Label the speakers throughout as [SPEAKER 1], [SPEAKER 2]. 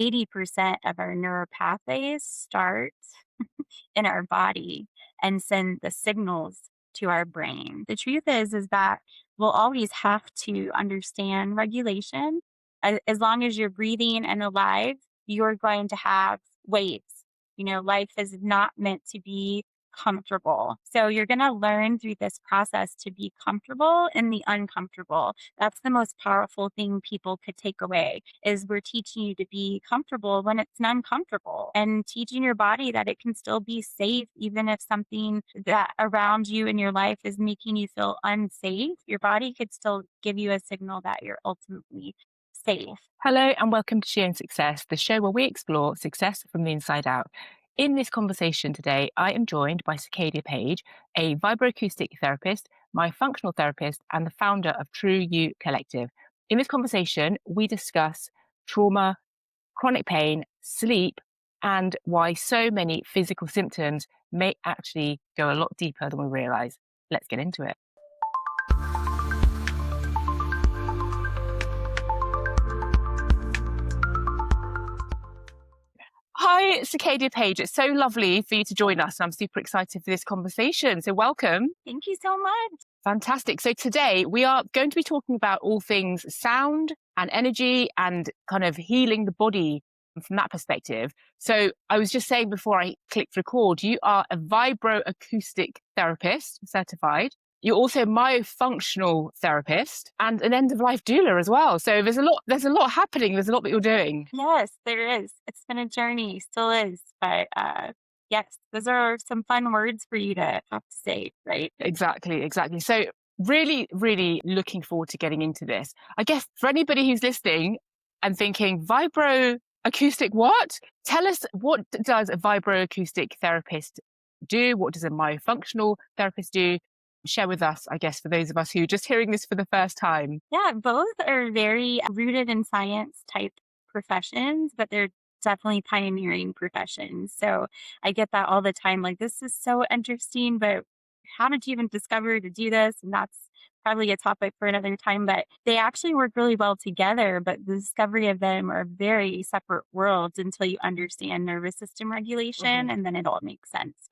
[SPEAKER 1] 80% of our neural pathways start in our body and send the signals to our brain. The truth is that we'll always have to understand regulation. As long as you're breathing and alive, you're going to have waves. Life is not meant to be comfortable. So you're going to learn through this process to be comfortable in the uncomfortable. That's the most powerful thing people could take away is we're teaching you to be comfortable when it's uncomfortable and teaching your body that it can still be safe even if something that around you in your life is making you feel unsafe. Your body could still give you a signal that you're ultimately safe.
[SPEAKER 2] Hello and welcome to She Owns Success, the show where we explore success from the inside out. In this conversation today, I am joined by Sicadia-Paige, a vibroacoustic therapist, my functional therapist, and the founder of True You Collective. In this conversation, we discuss trauma, chronic pain, sleep, and why so many physical symptoms may actually go a lot deeper than we realize. Let's get into it. Hi, Sicadia-Paige. It's so lovely for you to join us, and I'm super excited for this conversation. So welcome.
[SPEAKER 1] Thank you so much.
[SPEAKER 2] Fantastic. So today we are going to be talking about all things sound and energy and kind of healing the body from that perspective. So I was just saying before I clicked record, you are a vibroacoustic therapist, certified. You're also a myofunctional therapist and an end-of-life doula as well. So there's a lot happening. There's a lot that you're doing.
[SPEAKER 1] Yes, there is. It's been a journey, still is. But yes, those are some fun words for you to have to say, right?
[SPEAKER 2] Exactly. So really, really looking forward to getting into this. I guess for anybody who's listening and thinking, vibroacoustic, what? Tell us, what does a vibroacoustic therapist do? What does a myofunctional therapist do? Share with us, I guess, for those of us who are just hearing this for the first time.
[SPEAKER 1] Yeah, both are very rooted in science type professions, but they're definitely pioneering professions. So I get that all the time. Like, this is so interesting, but how did you even discover to do this? And that's probably a topic for another time, but they actually work really well together. But the discovery of them are very separate worlds until you understand nervous system regulation,
[SPEAKER 2] Mhm.
[SPEAKER 1] and then it all makes sense.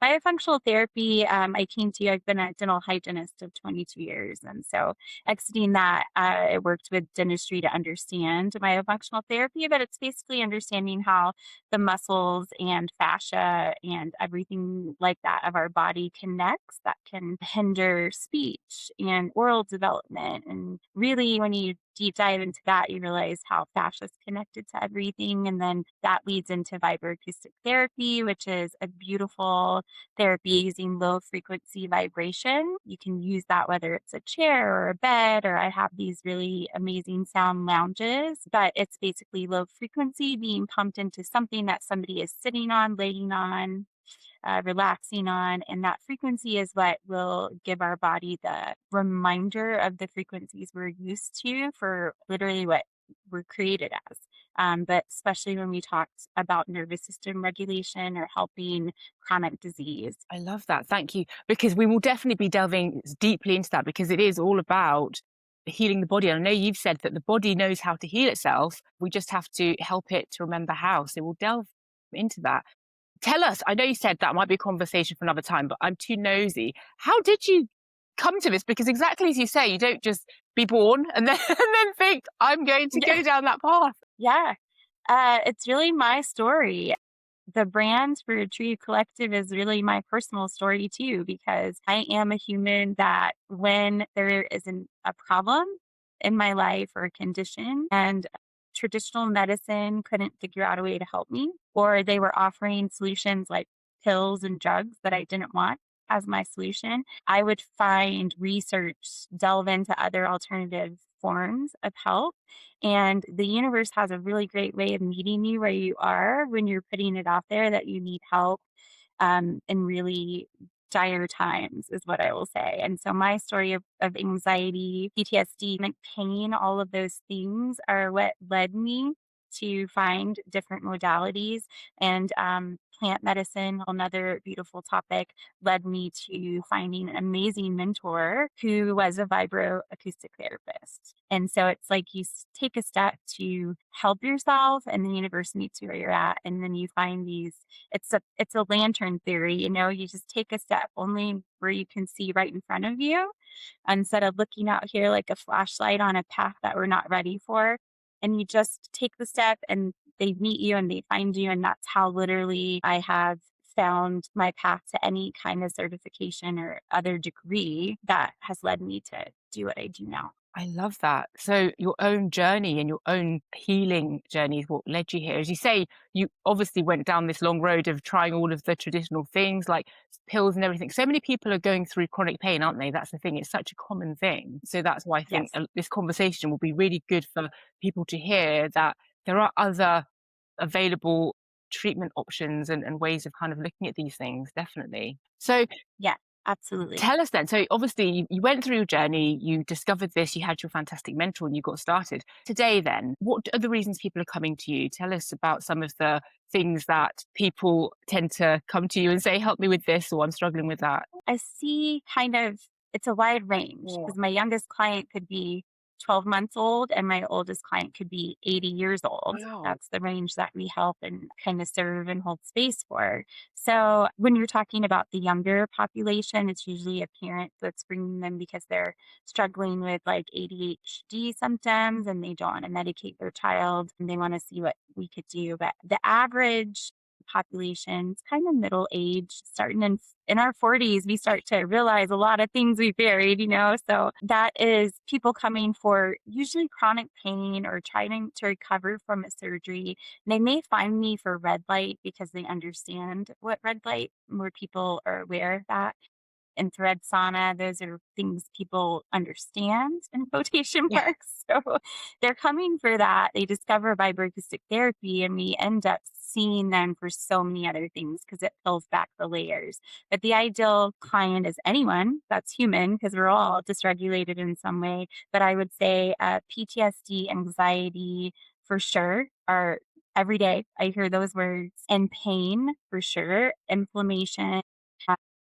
[SPEAKER 1] Biofunctional therapy, I came to, I've been a dental hygienist of 22 years. And so exiting that, I worked with dentistry to understand myofunctional therapy, but it's basically understanding how the muscles and fascia and everything like that of our body connects that can hinder speech and oral development. And really, when you deep dive into that, you realize how fascia is connected to everything. And then that leads into vibroacoustic therapy, which is a beautiful therapy using low frequency vibration. You can use that whether it's a chair or a bed, or I have these really amazing sound lounges, but it's basically low frequency being pumped into something that somebody is sitting on, laying on, relaxing on. And that frequency is what will give our body the reminder of the frequencies we're used to for literally what we're created as. But especially when we talked about nervous system regulation or helping chronic disease.
[SPEAKER 2] I love that. Thank you. Because we will definitely be delving deeply into that because it is all about healing the body. And I know you've said that the body knows how to heal itself. We just have to help it to remember how. So we'll delve into that. Tell us, I know you said that might be a conversation for another time, but I'm too nosy. How did you come to this? Because exactly as you say, you don't just be born and then, and then think, I'm going to go down that path.
[SPEAKER 1] Yeah. It's really my story. The brand for True Collective is really my personal story too, because I am a human that when there isn't a problem in my life or a condition and traditional medicine couldn't figure out a way to help me, or they were offering solutions like pills and drugs that I didn't want as my solution, I would find research, delve into other alternative forms of help. And the universe has a really great way of meeting you where you are when you're putting it out there that you need help in really dire times, is what I will say. And so my story of anxiety, PTSD, and pain, all of those things are what led me to find different modalities. And plant medicine, another beautiful topic, led me to finding an amazing mentor who was a vibroacoustic therapist. And so it's like you take a step to help yourself, and the universe meets you where you're at. And then you find these, it's a lantern theory, you just take a step only where you can see right in front of you instead of looking out here like a flashlight on a path that we're not ready for. And you just take the step and they meet you and they find you. And that's how literally I have found my path to any kind of certification or other degree that has led me to do what I do now.
[SPEAKER 2] I love that. So your own journey and your own healing journey is what led you here. As you say, you obviously went down this long road of trying all of the traditional things like pills and everything. So many people are going through chronic pain, aren't they? That's the thing. It's such a common thing. So that's why I think
[SPEAKER 1] Yes.
[SPEAKER 2] this conversation will be really good for people to hear that there are other available treatment options and ways of kind of looking at these things, definitely. So
[SPEAKER 1] Yeah, absolutely.
[SPEAKER 2] tell us then. So obviously you went through your journey, you discovered this, you had your fantastic mentor and you got started. Today then, what are the reasons people are coming to you? Tell us about some of the things that people tend to come to you and say, help me with this, or I'm struggling with that.
[SPEAKER 1] I see it's a wide range
[SPEAKER 2] Yeah.
[SPEAKER 1] because my youngest client could be 12 months old and my oldest client could be 80 years old.
[SPEAKER 2] Wow.
[SPEAKER 1] That's the range that we help and kind of serve and hold space for. So when you're talking about the younger population, it's usually a parent that's bringing them because they're struggling with like ADHD symptoms and they don't want to medicate their child and they want to see what we could do. But the average populations, kind of middle age, starting in our 40s, we start to realize a lot of things we buried. So that is people coming for usually chronic pain or trying to recover from a surgery. They may find me for red light because they understand what red light, more people are aware of that. Infrared sauna, those are things people understand in quotation
[SPEAKER 2] Yeah.
[SPEAKER 1] marks. So they're coming for that. They discover vibroacoustic therapy, and we end up seeing them for so many other things because it pulls back the layers. But the ideal client is anyone that's human because we're all dysregulated in some way. But I would say PTSD, anxiety for sure are every day. I hear those words, and pain for sure, inflammation,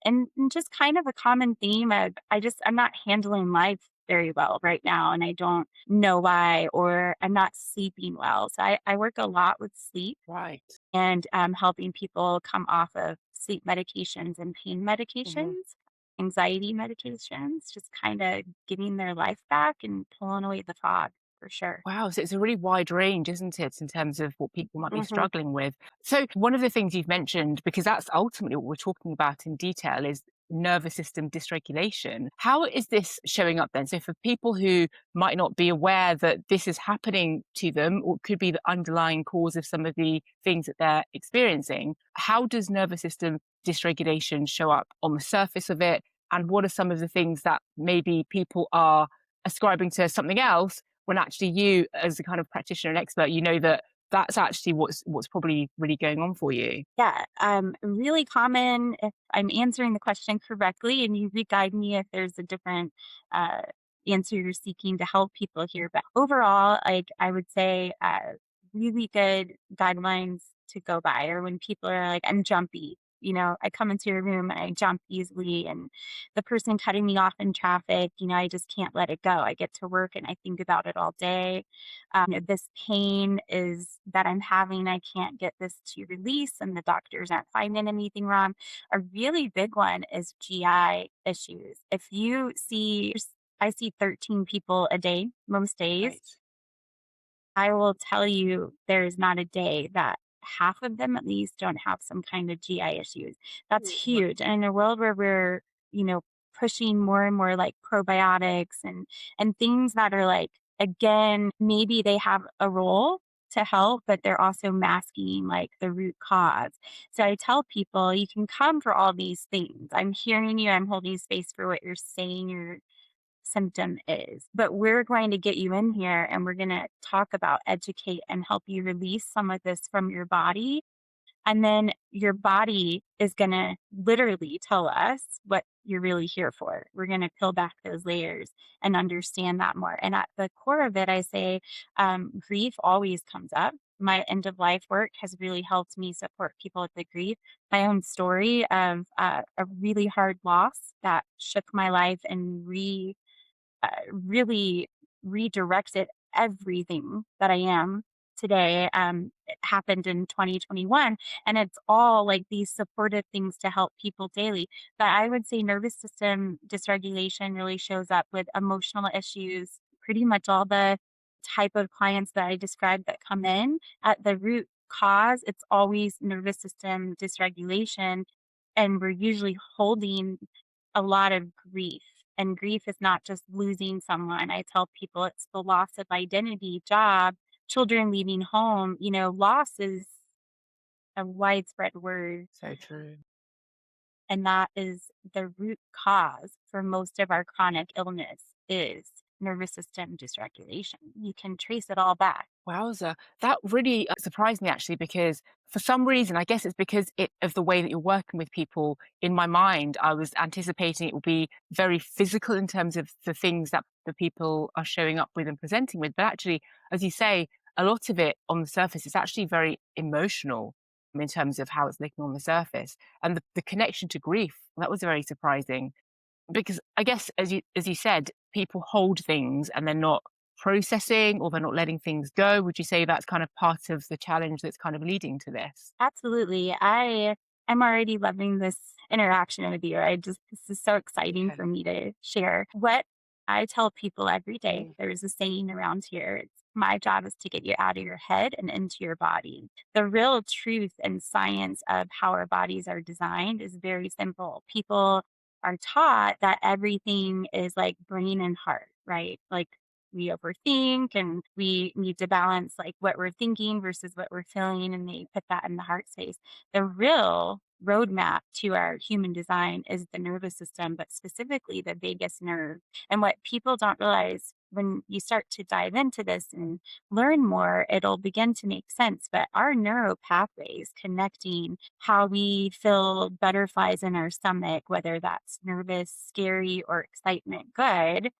[SPEAKER 1] and just kind of a common theme of I'm not handling life very well right now and I don't know why, or I'm not sleeping well. So I work a lot with sleep
[SPEAKER 2] Right.
[SPEAKER 1] and helping people come off of sleep medications and pain
[SPEAKER 2] Mhm.
[SPEAKER 1] medications, anxiety medications, just kind of getting their life back and pulling away the fog for sure.
[SPEAKER 2] Wow, so it's a really wide range, isn't it, in terms of what people might be
[SPEAKER 1] Hmm.
[SPEAKER 2] struggling with? So, one of the things you've mentioned, because that's ultimately what we're talking about in detail, is nervous system dysregulation. How is this showing up then? So, for people who might not be aware that this is happening to them, or could be the underlying cause of some of the things that they're experiencing, how does nervous system dysregulation show up on the surface of it? And what are some of the things that maybe people are ascribing to something else when actually you as a kind of practitioner and expert, you know that that's actually what's probably really going on for you.
[SPEAKER 1] Yeah, really common if I'm answering the question correctly, and you re-guide me if there's a different uh, answer you're seeking to help people here. But overall, like I would say, really good guidelines to go by, or when people are like, "I'm jumpy." I come into a room and I jump easily, and the person cutting me off in traffic, I just can't let it go. I get to work and I think about it all day. This pain is that I'm having, I can't get this to release, and the doctors aren't finding anything wrong. A really big one is GI issues. If you see, I see 13 people a day, most days.
[SPEAKER 2] Right.
[SPEAKER 1] I will tell you there is not a day that half of them at least don't have some kind of GI issues. That's
[SPEAKER 2] Right.
[SPEAKER 1] huge. And in a world where we're, pushing more and more like probiotics and things that are like, again, maybe they have a role to help, but they're also masking like the root cause. So I tell people you can come for all these things. I'm hearing you, I'm holding space for what you're saying, your symptom is. But we're going to get you in here and we're going to talk about, educate, and help you release some of this from your body. And then your body is going to literally tell us what you're really here for. We're going to peel back those layers and understand that more. And at the core of it, I say grief always comes up. my end of life work has really helped me support people with the grief. My own story of a really hard loss that shook my life and really redirected everything that I am today. It happened in 2021, and it's all like these supportive things to help people daily. But I would say nervous system dysregulation really shows up with emotional issues. Pretty much all the type of clients that I described that come in at the root cause, it's always nervous system dysregulation. And we're usually holding a lot of grief. And grief is not just losing someone. I tell people it's the loss of identity, job, children leaving home. Loss is a widespread word,
[SPEAKER 2] So true.
[SPEAKER 1] and that is the root cause for most of our chronic illness is nervous system dysregulation. You can trace it all back.
[SPEAKER 2] Wowza. That really surprised me actually because for some reason, I guess it's because of the way that you're working with people. In my mind, I was anticipating it will be very physical in terms of the things that the people are showing up with and presenting with. But actually, as you say, a lot of it on the surface is actually very emotional in terms of how it's looking on the surface. And the connection to grief, that was very surprising. Because I guess as you said, people hold things and they're not processing or they're not letting things go. Would you say that's kind of part of the challenge that's kind of leading to this?
[SPEAKER 1] Absolutely. I'm already loving this interaction with you. This is so exciting for
[SPEAKER 2] Okay.
[SPEAKER 1] me to share. What I tell people every day,
[SPEAKER 2] Mm.
[SPEAKER 1] there's a saying around here. It's my job is to get you out of your head and into your body. The real truth and science of how our bodies are designed is very simple. People are taught that everything is like brain and heart, right? Like we overthink and we need to balance like what we're thinking versus what we're feeling, and they put that in the heart space. The real roadmap to our human design is the nervous system, but specifically the vagus nerve. And what people don't realize, when you start to dive into this and learn more, it'll begin to make sense. But our neuro pathways connecting how we feel butterflies in our stomach, whether that's nervous, scary, or excitement, good,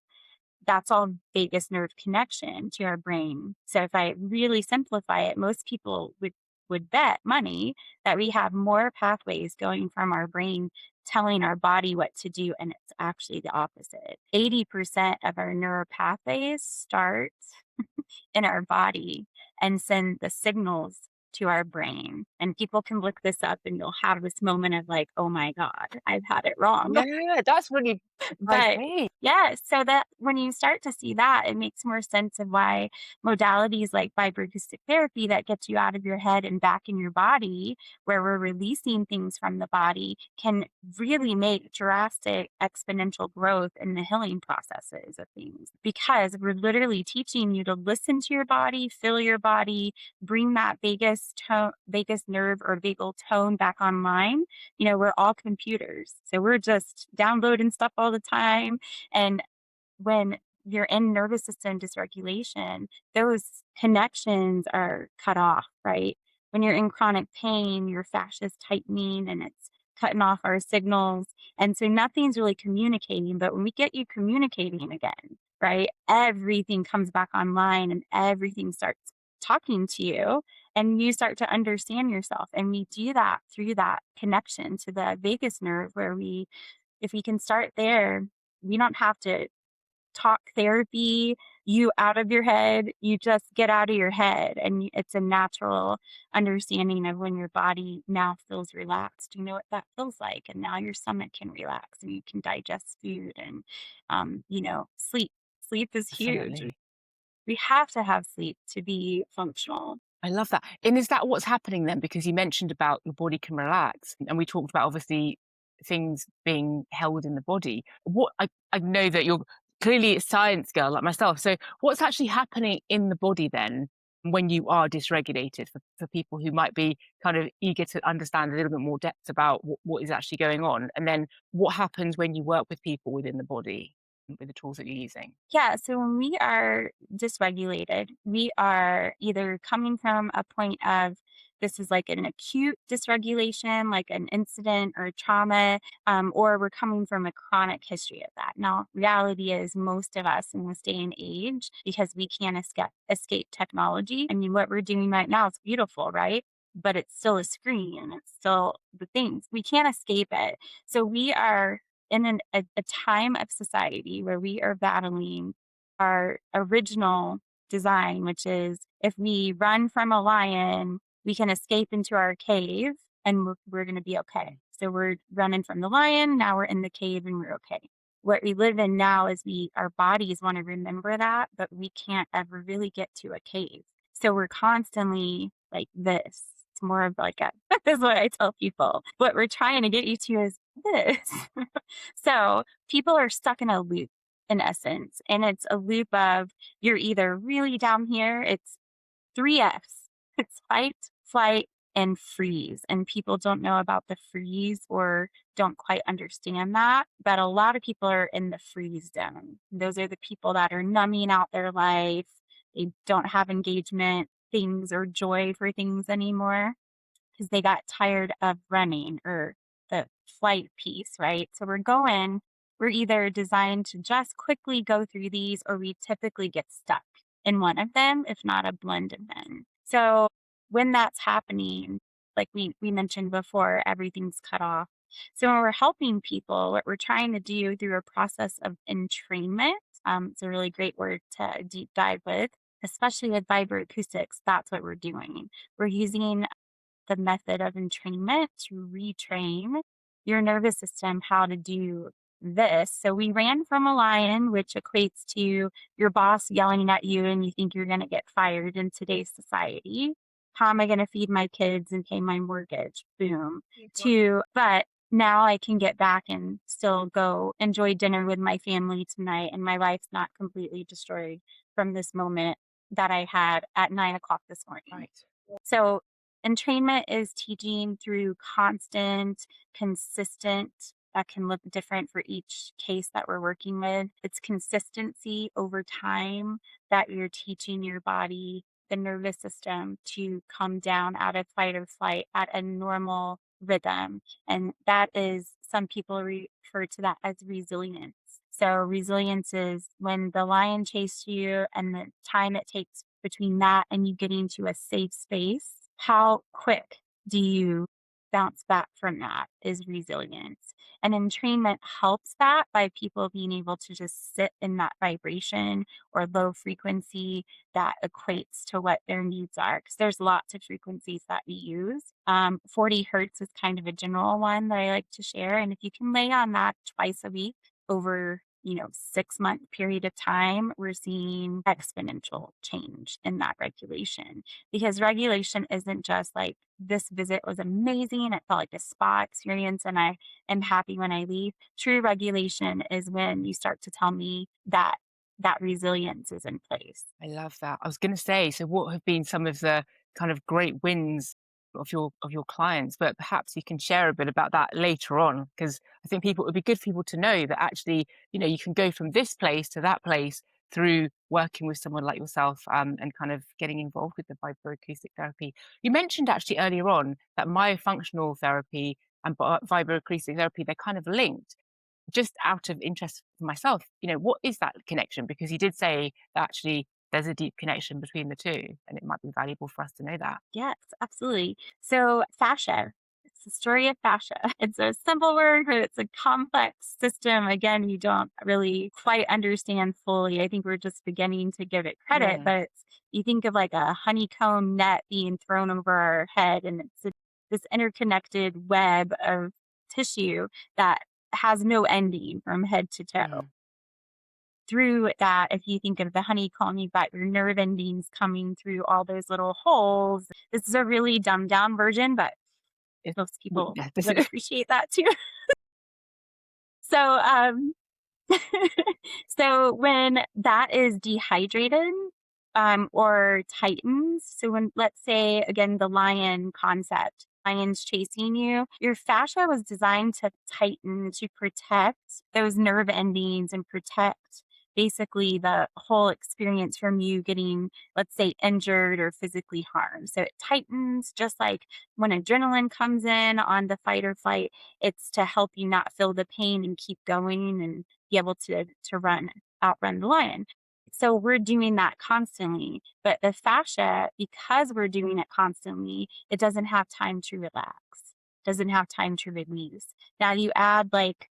[SPEAKER 1] that's all vagus nerve connection to our brain. So if I really simplify it, most people would bet money that we have more pathways going from our brain telling our body what to do, and it's actually the opposite. 80% of our neural pathways start in our body and send the signals to our brain. And people can look this up and you'll have this moment of like, oh my God, I've had it wrong.
[SPEAKER 2] Yeah, that's really surprised
[SPEAKER 1] But
[SPEAKER 2] me.
[SPEAKER 1] yeah, so that when you start to see that, it makes more sense of why modalities like vibroacoustic therapy that gets you out of your head and back in your body, where we're releasing things from the body, can really make drastic exponential growth in the healing processes of things. Because we're literally teaching you to listen to your body, feel your body, bring that vagus nerve or vagal tone back online. We're all computers. So we're just downloading stuff all the time. And when you're in nervous system dysregulation, those connections are cut off, right? When you're in chronic pain, your fascia is tightening and it's cutting off our signals. And so nothing's really communicating. But when we get you communicating again, right, everything comes back online and everything starts talking to you, and you start to understand yourself. And we do that through that connection to the vagus nerve, where if we can start there, we don't have to talk therapy you out of your head. You just get out of your head, and it's a natural understanding of when your body now feels relaxed. You know what that feels like, and now your stomach can relax and you can digest food and, sleep. Sleep is huge.
[SPEAKER 2] Definitely.
[SPEAKER 1] We have to have sleep to be functional.
[SPEAKER 2] I love that. And is that what's happening then? Because you mentioned about your body can relax, and we talked about obviously things being held in the body. I know that you're clearly a science girl like myself. So what's actually happening in the body then when you are dysregulated for people who might be kind of eager to understand a little bit more depth about what is actually going on? And then what happens when you work with people within the body with the tools that you're using?
[SPEAKER 1] Yeah, so when we are dysregulated, we are either coming from a point of this is like an acute dysregulation, like an incident or trauma, or we're coming from a chronic history of that. Now, reality is most of us in this day and age, because we can't escape technology. I mean, what we're doing right now is beautiful, right? But it's still a screen. It's still the things. We can't escape it. So we are in a time of society where we are battling our original design, which is if we run from a lion, we can escape into our cave and we're going to be okay. So we're running from the lion. Now we're in the cave and we're okay. What we live in now is our bodies want to remember that, but we can't ever really get to a cave. So we're constantly like this. It's more of like a, this is what I tell people. What we're trying to get you to is this. So people are stuck in a loop in essence. And it's a loop of you're either really down here, it's three F's. It's fight, flight, and freeze. And people don't know about the freeze or don't quite understand that. But a lot of people are in the freeze zone. Those are the people that are numbing out their life. They don't have engagement, things, or joy for things anymore because they got tired of running or the flight piece, right? So we're either designed to just quickly go through these, or we typically get stuck in one of them, if not a blend of them. So when that's happening, like we mentioned before, everything's cut off. So when we're helping people, what we're trying to do through a process of entrainment, it's a really great word to deep dive with, especially with vibroacoustics. That's what we're doing. We're using the method of entrainment to retrain your nervous system how to do this. So we ran from a lion, which equates to your boss yelling at you and you think you're going to get fired in today's society. How am I going to feed my kids and pay my mortgage? Boom. But now I can get back and still go enjoy dinner with my family tonight, and my life's not completely destroyed from this moment that I had at 9 o'clock this morning.
[SPEAKER 2] Right.
[SPEAKER 1] So entrainment is teaching through constant, consistent, that can look different for each case that we're working with. It's consistency over time that you're teaching your body, the nervous system, to come down out of fight or flight at a normal rhythm. And that is, some people refer to that as resilience. So resilience is when the lion chased you and the time it takes between that and you getting to a safe space, how quick do you bounce back from that is resilience. And entrainment helps that by people being able to just sit in that vibration or low frequency that equates to what their needs are. Because there's lots of frequencies that we use. 40 hertz is kind of a general one that I like to share. And if you can lay on that twice a week over 6-month period of time, we're seeing exponential change in that regulation, because regulation isn't just like this visit was amazing, it felt like a spa experience and I am happy when I leave. True regulation is when you start to tell me that that resilience is in place.
[SPEAKER 2] I love that. I was going to say, so what have been some of the kind of great wins of your clients? But perhaps you can share a bit about that later on, because I think it would be good for people to know that actually, you can go from this place to that place through working with someone like yourself, and kind of getting involved with the vibroacoustic therapy. You mentioned actually earlier on that myofunctional therapy and vibroacoustic therapy, they're kind of linked. Just out of interest for myself, what is that connection? Because you did say that actually there's a deep connection between the two, and it might be valuable for us to know that.
[SPEAKER 1] Yes, absolutely. So fascia, it's the story of fascia. It's a simple word, but it's a complex system. Again, you don't really quite understand fully. I think we're just beginning to give it credit,
[SPEAKER 2] Yeah.
[SPEAKER 1] but you think of like a honeycomb net being thrown over our head, and it's this interconnected web of tissue that has no ending from head to toe.
[SPEAKER 2] Mm.
[SPEAKER 1] Through that, if you think of the honeycomb, you've got your nerve endings coming through all those little holes. This is a really dumbed down version, but
[SPEAKER 2] It,
[SPEAKER 1] most people
[SPEAKER 2] yeah, this
[SPEAKER 1] would
[SPEAKER 2] is,
[SPEAKER 1] appreciate that too. So, so when that is dehydrated, or tightens, so when, let's say again, the lion concept, lion's chasing you, your fascia was designed to tighten to protect those nerve endings and protect basically the whole experience from you getting, let's say, injured or physically harmed. So it tightens, just like when adrenaline comes in on the fight or flight, it's to help you not feel the pain and keep going and be able to outrun the lion. So we're doing that constantly. But the fascia, because we're doing it constantly, it doesn't have time to relax, doesn't have time to release. Now you add like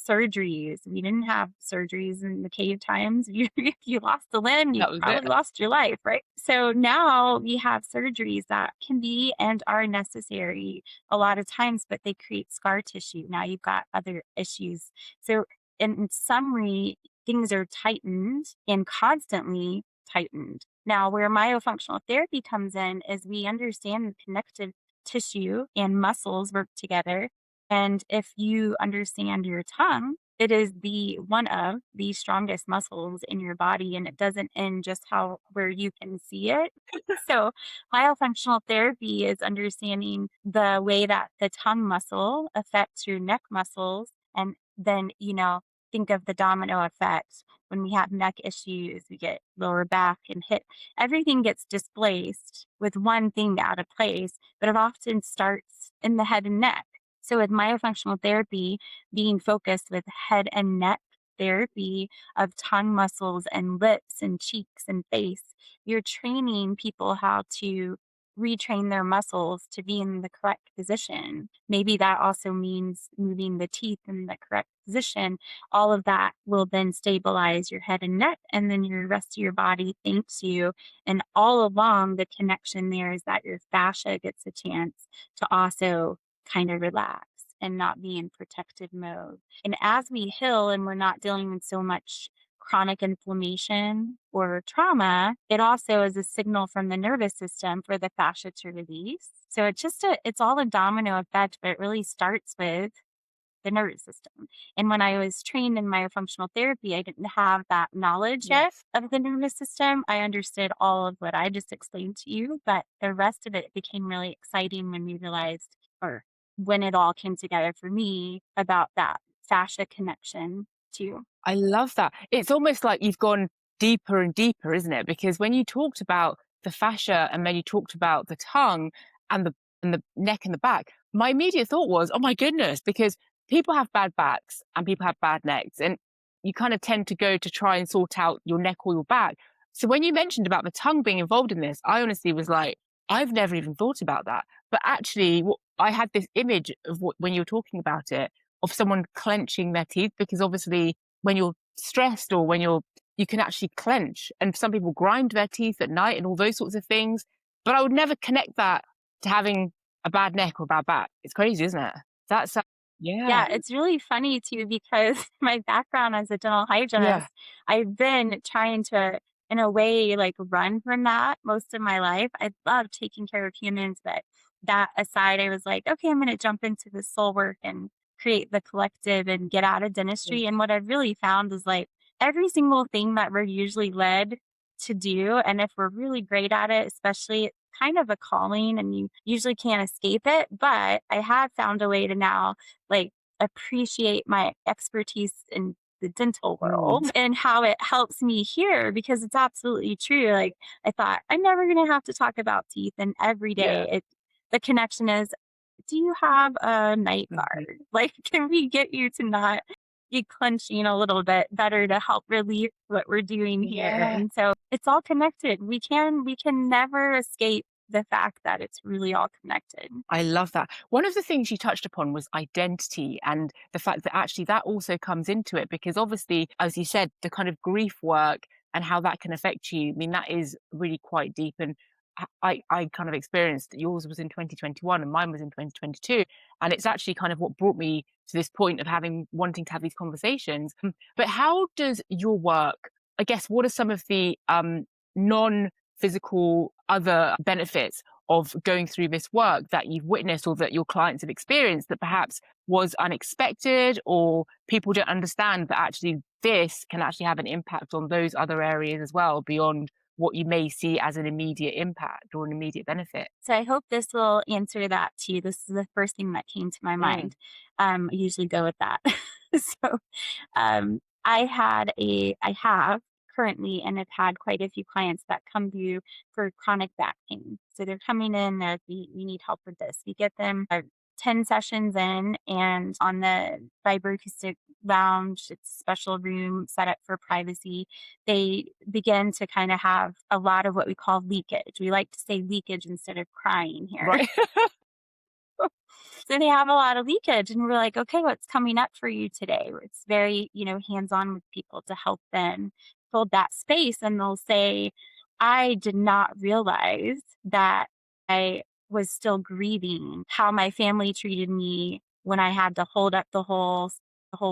[SPEAKER 1] surgeries. We didn't have surgeries in the cave times. You if you lost a limb, you
[SPEAKER 2] That was it.
[SPEAKER 1] probably lost your life, right? So now we have surgeries that can be and are necessary a lot of times, but they create scar tissue. Now you've got other issues. So in summary, things are tightened and constantly tightened. Now, where myofunctional therapy comes in is we understand the connective tissue and muscles work together. And if you understand your tongue, it is the one of the strongest muscles in your body, and it doesn't end just how where you can see it. So myofunctional therapy is understanding the way that the tongue muscle affects your neck muscles. And then, think of the domino effect. When we have neck issues, we get lower back and hip. Everything gets displaced with one thing out of place, but it often starts in the head and neck. So with myofunctional therapy being focused with head and neck therapy of tongue muscles and lips and cheeks and face, you're training people how to retrain their muscles to be in the correct position. Maybe that also means moving the teeth in the correct position. All of that will then stabilize your head and neck, and then your rest of your body thanks you. And all along, the connection there is that your fascia gets a chance to also kind of relax and not be in protective mode. And as we heal and we're not dealing with so much chronic inflammation or trauma, it also is a signal from the nervous system for the fascia to release. So it's all a domino effect, but it really starts with the nervous system. And when I was trained in myofunctional therapy, I didn't have that knowledge yet
[SPEAKER 2] Yes.
[SPEAKER 1] of the nervous system. I understood all of what I just explained to you, but the rest of it became really exciting when we realized, or when it all came together for me about that fascia connection too.
[SPEAKER 2] I love that. It's almost like you've gone deeper and deeper, isn't it? Because when you talked about the fascia and then you talked about the tongue and the neck and the back, my immediate thought was, oh my goodness, because people have bad backs and people have bad necks, and you kind of tend to go to try and sort out your neck or your back. So when you mentioned about the tongue being involved in this, I honestly was like, I've never even thought about that. But actually, I had this image of when you were talking about it, of someone clenching their teeth, because obviously when you're stressed or when you can actually clench, and some people grind their teeth at night and all those sorts of things, but I would never connect that to having a bad neck or bad back. It's crazy, isn't it? That's yeah,
[SPEAKER 1] Yeah, it's really funny too because my background as a dental
[SPEAKER 2] yeah,
[SPEAKER 1] hygienist, I've been trying to, in a way, like run from that most of my life. I love taking care of humans, but that aside, I was like, okay, I'm going to jump into the soul work and create the collective and get out of dentistry. And what I've really found is like every single thing that we're usually led to do, and if we're really great at it, especially, it's kind of a calling and you usually can't escape it. But I have found a way to now like appreciate my expertise in the dental
[SPEAKER 2] mm,
[SPEAKER 1] world and how it helps me here because it's absolutely true. Like I thought I'm never going to have to talk about teeth, and every
[SPEAKER 2] yeah,
[SPEAKER 1] day the connection is, do you have a night
[SPEAKER 2] mhm,
[SPEAKER 1] guard? Like, can we get you to not be clenching a little bit better to help relieve what we're doing here?
[SPEAKER 2] yeah.
[SPEAKER 1] And so it's all connected. We can never escape the fact that it's really all connected.
[SPEAKER 2] I love that. One of the things you touched upon was identity, and the fact that actually that also comes into it, because obviously, as you said, the kind of grief work and how that can affect you. I mean, that is really quite deep. And I kind of experienced yours was in 2021 and mine was in 2022. And it's actually kind of what brought me to this point of wanting to have these conversations. But how does your work, I guess, what are some of the non physical other benefits of going through this work that you've witnessed or that your clients have experienced that perhaps was unexpected, or people don't understand that actually this can actually have an impact on those other areas as well, beyond what you may see as an immediate impact or an immediate benefit?
[SPEAKER 1] So I hope this will answer that too. This is the first thing that came to my
[SPEAKER 2] Mm,
[SPEAKER 1] mind. I usually go with that. So, I have currently and have had quite a few clients that come through for chronic back pain. So they're coming in, they're like, we need help with this. We get them 10 sessions in, and on the Vibroacoustic lounge, it's a special room set up for privacy. They begin to kind of have a lot of what we call leakage. We like to say leakage instead of crying here.
[SPEAKER 2] Right.
[SPEAKER 1] So they have a lot of leakage, and we're like, okay, what's coming up for you today? It's very, hands on with people to help them hold that space. And they'll say, I did not realize that I was still grieving how my family treated me when I had to hold up the whole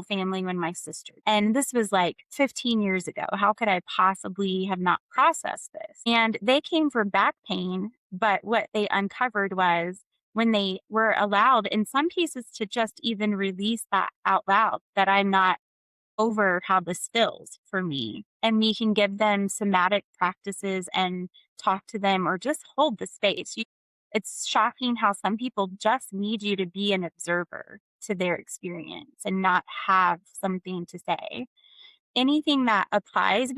[SPEAKER 1] family when my sister. And this was like 15 years ago. How could I possibly have not processed this? And they came for back pain, but what they uncovered was when they were allowed in some cases to just even release that out loud, that I'm not over how this feels for me. And we can give them somatic practices and talk to them or just hold the space. It's shocking how some people just need you to be an observer to their experience and not have something to say. Anything that applies,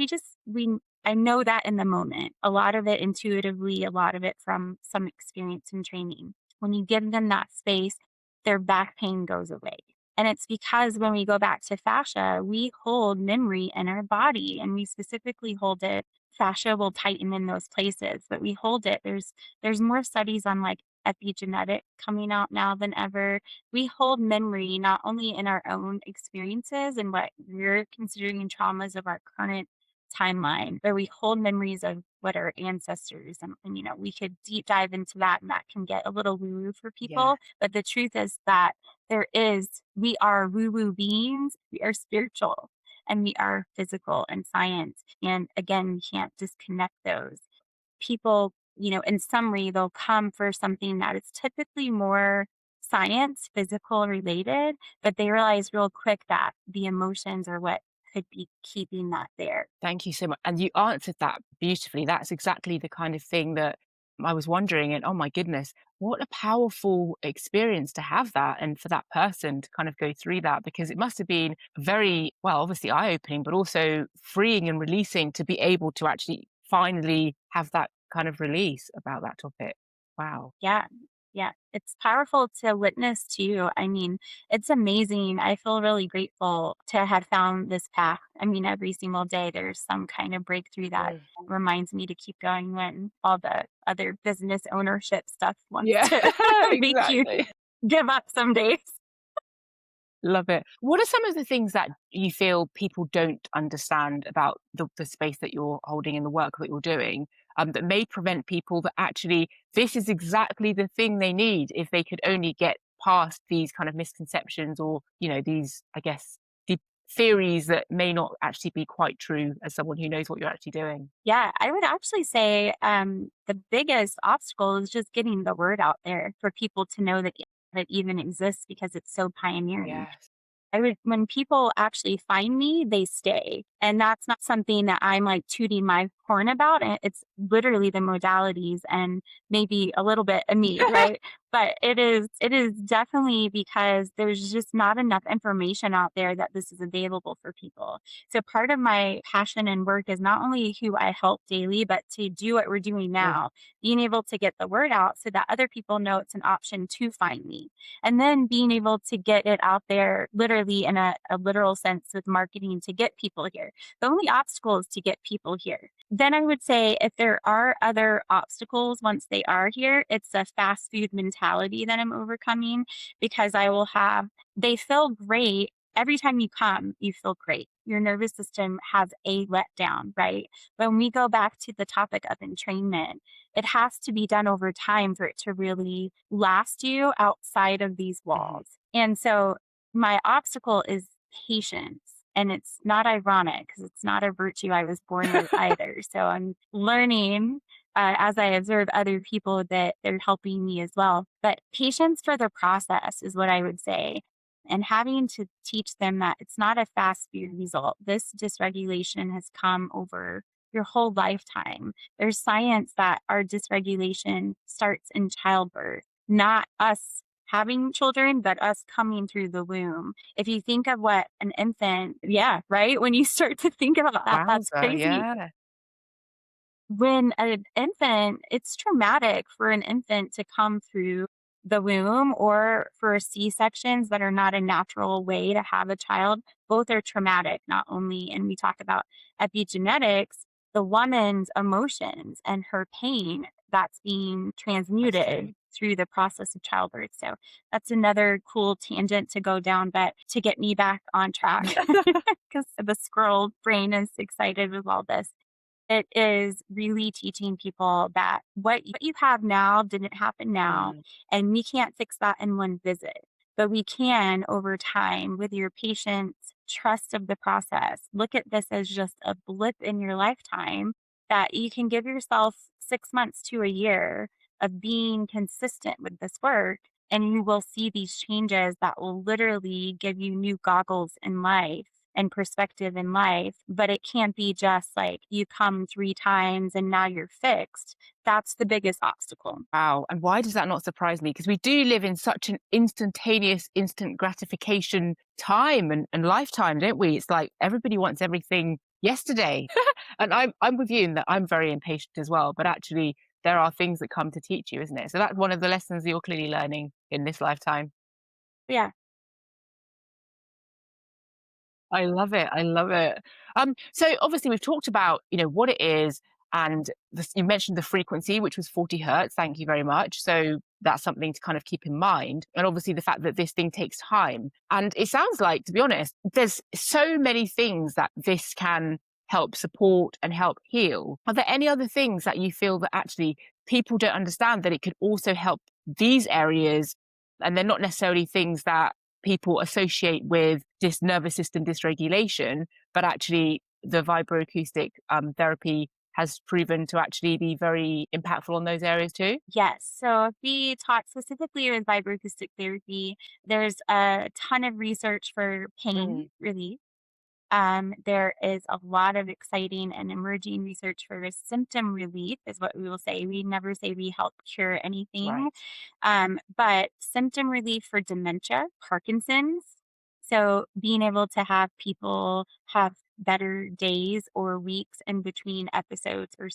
[SPEAKER 1] we I know that in the moment. A lot of it intuitively, a lot of it from some experience and training. When you give them that space, their back pain goes away. And it's because when we go back to fascia, we hold memory in our body, and we specifically hold it. Fascia will tighten in those places, but we hold it. There's more studies on like epigenetic coming out now than ever. We hold memory not only in our own experiences and what we're considering traumas of our current timeline, but we hold memories of what our ancestors, and we could deep dive into that, and that can get a little woo woo for
[SPEAKER 2] Yeah.
[SPEAKER 1] people. But the truth is that we are woo woo beings, we are spiritual, and we are physical and science. And again, we can't disconnect those. People, in summary, they'll come for something that is typically more science, physical related, but they realize real quick that the emotions are what could be keeping that there.
[SPEAKER 2] Thank you so much. And you answered that beautifully. That's exactly the kind of thing that I was wondering. And oh my goodness, what a powerful experience to have that and for that person to kind of go through that because it must have been very, well, obviously eye opening, but also freeing and releasing to be able to actually finally have that kind of release about that topic. Wow.
[SPEAKER 1] Yeah. Yeah. It's powerful to witness too. I mean, it's amazing. I feel really grateful to have found this path. I mean, every single day there's some kind of breakthrough that
[SPEAKER 2] Mm.
[SPEAKER 1] reminds me to keep going when all the other business ownership stuff wants
[SPEAKER 2] Yeah,
[SPEAKER 1] to make you
[SPEAKER 2] exactly.
[SPEAKER 1] give up some days.
[SPEAKER 2] Love it. What are some of the things that you feel people don't understand about the space that you're holding and the work that you're doing that may prevent people that actually this is exactly the thing they need if they could only get past these kind of misconceptions or, these, I guess, the theories that may not actually be quite true as someone who knows what you're actually doing?
[SPEAKER 1] Yeah, I would actually say the biggest obstacle is just getting the word out there for people to know that it even exists because it's so pioneering.
[SPEAKER 2] Yes.
[SPEAKER 1] When people actually find me, they stay. And that's not something that I'm like tooting my horn about. It's literally the modalities and maybe a little bit of me, right? But it is definitely because there's just not enough information out there that this is available for people. So part of my passion and work is not only who I help daily, but to do what we're doing
[SPEAKER 2] Mm.
[SPEAKER 1] now, being able to get the word out so that other people know it's an option to find me, and then being able to get it out there literally in a literal sense with marketing to get people here. The only obstacle is to get people here. Then I would say if there are other obstacles once they are here, it's a fast food mentality that I'm overcoming because they feel great. Every time you come, you feel great. Your nervous system has a letdown, right? When we go back to the topic of entrainment, it has to be done over time for it to really last you outside of these
[SPEAKER 2] Mhm.
[SPEAKER 1] walls. And so my obstacle is patience. And it's not ironic because it's not a virtue I was born with either. So I'm learning as I observe other people that they're helping me as well. But patience for the process is what I would say. And having to teach them that it's not a fast food result. This dysregulation has come over your whole lifetime. There's science that our dysregulation starts in childbirth, not us having children, but us coming through the womb. If you think of what an infant, yeah, right? When you start to think about that, that's
[SPEAKER 2] Wowza,
[SPEAKER 1] crazy.
[SPEAKER 2] yeah.
[SPEAKER 1] When an infant, it's traumatic for an infant to come through the womb or for C-sections that are not a natural way to have a child. Both are traumatic, not only, and we talk about epigenetics, the woman's emotions and her pain that's being
[SPEAKER 2] That's true.
[SPEAKER 1] transmuted through the process of childbirth. So that's another cool tangent to go down, but to get me back on track because the squirrel brain is excited with all this. It is really teaching people that what you have now didn't happen now,
[SPEAKER 2] Mm.
[SPEAKER 1] and we can't fix that in one visit. But we can over time with your patient's trust of the process. Look at this as just a blip in your lifetime that you can give yourself 6 months to a year of being consistent with this work, and you will see these changes that will literally give you new goggles in life and perspective in life, but it can't be just like you come 3 times and now you're fixed. That's the biggest obstacle.
[SPEAKER 2] Wow. And why does that not surprise me? Because we do live in such an instantaneous, instant gratification time and lifetime, don't we? It's like everybody wants everything yesterday. And I'm with you in that I'm very impatient as well. But actually, there are things that come to teach you, isn't it? So that's one of the lessons you're clearly learning in this lifetime.
[SPEAKER 1] Yeah.
[SPEAKER 2] I love it. I love it. So obviously we've talked about, what it is and you mentioned the frequency, which was 40 hertz. Thank you very much. So that's something to kind of keep in mind. And obviously the fact that this thing takes time. And it sounds like, to be honest, there's so many things that this can help support and help heal. Are there any other things that you feel that actually people don't understand that it could also help these areas? And they're not necessarily things that people associate with this nervous system dysregulation, but actually the vibroacoustic therapy has proven to actually be very impactful on those areas too.
[SPEAKER 1] Yes. So if we talk specifically with vibroacoustic therapy, there's a ton of research for pain
[SPEAKER 2] Mm,
[SPEAKER 1] relief. There is a lot of exciting and emerging research for symptom relief, is what we will say. We never say we help cure anything,
[SPEAKER 2] right.
[SPEAKER 1] but symptom relief for dementia, Parkinson's. So being able to have people have better days or weeks in between episodes or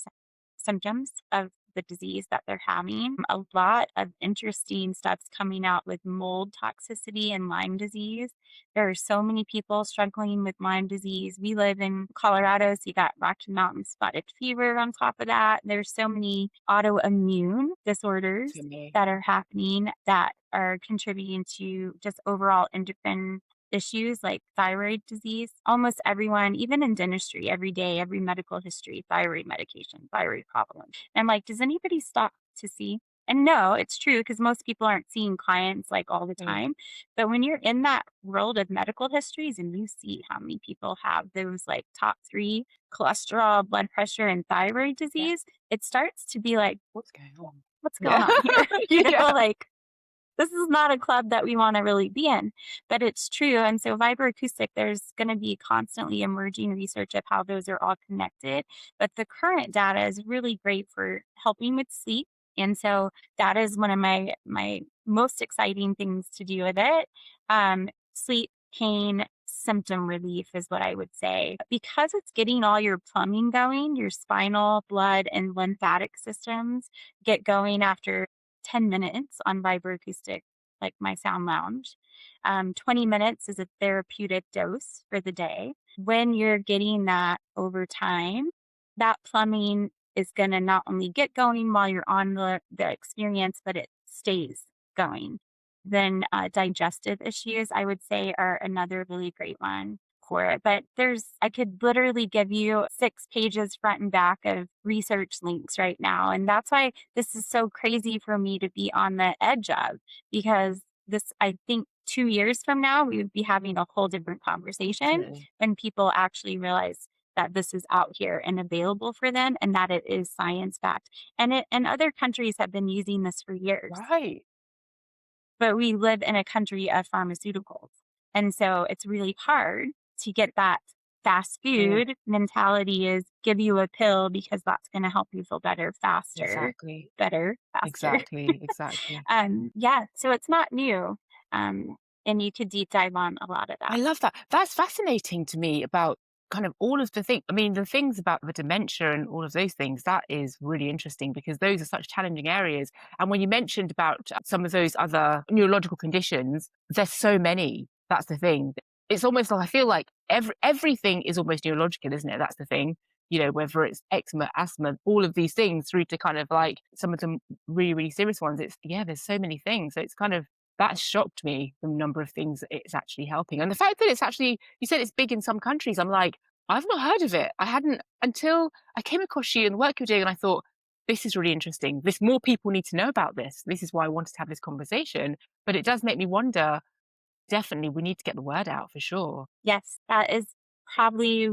[SPEAKER 1] symptoms of the disease that they're having. A lot of interesting stuff's coming out with mold toxicity and Lyme disease. There are so many people struggling with Lyme disease. We live in Colorado, so you got Rocky Mountain spotted fever on top of that. There's so many autoimmune disorders
[SPEAKER 2] To me.
[SPEAKER 1] that are happening that are contributing to just overall endocrine issues like thyroid disease. Almost everyone, even in dentistry, every day, every medical history, thyroid medication, thyroid problem. And I'm like, does anybody stop to see? And no, it's true because most people aren't seeing clients like all the
[SPEAKER 2] Mm,
[SPEAKER 1] time. But when you're in that world of medical histories and you see how many people have those like top three cholesterol, blood pressure, and thyroid
[SPEAKER 2] yeah.
[SPEAKER 1] disease, it starts to be like,
[SPEAKER 2] What's going on?
[SPEAKER 1] what's going
[SPEAKER 2] Yeah.
[SPEAKER 1] on here?
[SPEAKER 2] Yeah.
[SPEAKER 1] Like this is not a club that we want to really be in, but it's true. And so, vibroacoustic, there's going to be constantly emerging research of how those are all connected. But the current data is really great for helping with sleep. And so, that is one of my most exciting things to do with it. Sleep, pain, symptom relief is what I would say. Because it's getting all your plumbing going, your spinal, blood, and lymphatic systems get going after 10 minutes on vibroacoustic, like my sound lounge. 20 minutes is a therapeutic dose for the day. When you're getting that over time, that plumbing is going to not only get going while you're on the experience, but it stays going. Then digestive issues, I would say, are another really great one for it. But I could literally give you 6 pages front and back of research links right now. And that's why this is so crazy for me to be on the edge of, because I think 2 years from now, we would be having a whole different conversation
[SPEAKER 2] Definitely.
[SPEAKER 1] when people actually realize that this is out here and available for them and that it is science backed. And other countries have been using this for years,
[SPEAKER 2] Right.
[SPEAKER 1] but we live in a country of pharmaceuticals. And so it's really hard to get that fast
[SPEAKER 2] Mm,
[SPEAKER 1] food mentality is give you a pill because that's going to help you feel better faster,
[SPEAKER 2] exactly.
[SPEAKER 1] better, faster.
[SPEAKER 2] Exactly. Exactly.
[SPEAKER 1] Yeah, so it's not new. Um, and you could deep dive on a lot of
[SPEAKER 2] I
[SPEAKER 1] that.
[SPEAKER 2] love that. That's fascinating to me about kind of all of the things. I mean, the things about the dementia and all of those things, that is really interesting because those are such challenging areas. And when you mentioned about some of those other neurological conditions, there's so many. That's the thing. It's almost like I feel like everything is almost neurological, isn't it? That's the thing. Whether it's eczema, asthma, all of these things through to kind of like some of the really, really serious ones. Yeah, there's so many things. So it's kind of that shocked me, the number of things that it's actually helping. And the fact that it's actually, you said it's big in some countries. I'm like, I've not heard of it. I hadn't until I came across you and the work you're doing. And I thought, this is really interesting. This more people need to know about this. This is why I wanted to have this conversation. But it does make me wonder, definitely, we need to get the word out for sure.
[SPEAKER 1] Yes, that is probably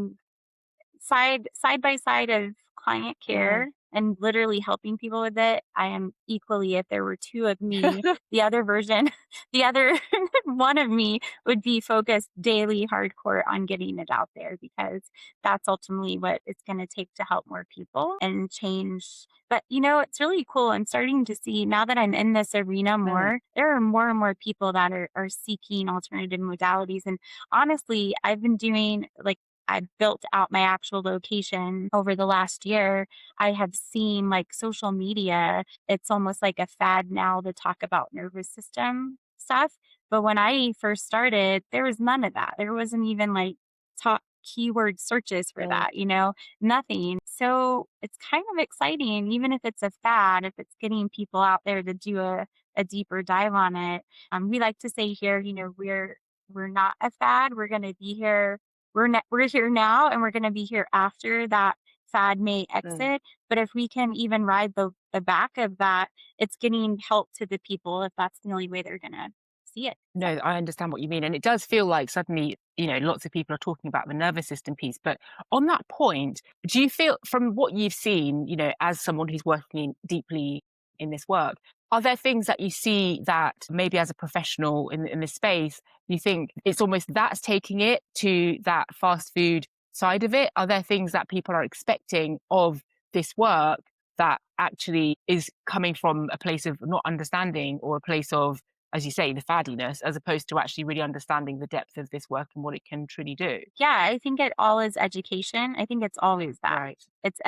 [SPEAKER 1] side by side of client
[SPEAKER 2] Mm.
[SPEAKER 1] care and literally helping people with it, I am equally if there were 2 of me, the other version the other one of me would be focused daily hardcore on getting it out there because that's ultimately what it's gonna take to help more people and change. But, it's really cool. I'm starting to see now that I'm in this arena
[SPEAKER 2] Mm.
[SPEAKER 1] more, there are more and more people that are seeking alternative modalities, and honestly, I've been doing, like, I built out my actual location over the last year. I have seen like social media, it's almost like a fad now to talk about nervous system stuff. But when I first started, there was none of that. There wasn't even like top keyword searches for
[SPEAKER 2] Mm.
[SPEAKER 1] that, nothing. So it's kind of exciting, even if it's a fad, if it's getting people out there to do a deeper dive on it. We like to say here, we're not a fad. We're going to be here we're here now and we're gonna be here after that fad may
[SPEAKER 2] Mm.
[SPEAKER 1] exit, but if we can even ride the back of that, it's getting help to the people if that's the only way they're gonna see it,
[SPEAKER 2] No,
[SPEAKER 1] so
[SPEAKER 2] I understand what you mean. And it does feel like suddenly, lots of people are talking about the nervous system piece. But on that point, do you feel from what you've seen, as someone who's working deeply in this work, are there things that you see that maybe as a professional in this space, you think it's almost that's taking it to that fast food side of it? Are there things that people are expecting of this work that actually is coming from a place of not understanding or a place of, as you say, the faddiness, as opposed to actually really understanding the depth of this work and what it can truly do?
[SPEAKER 1] yeah, I think it all is education. I think it's always that.
[SPEAKER 2] Right.
[SPEAKER 1] It's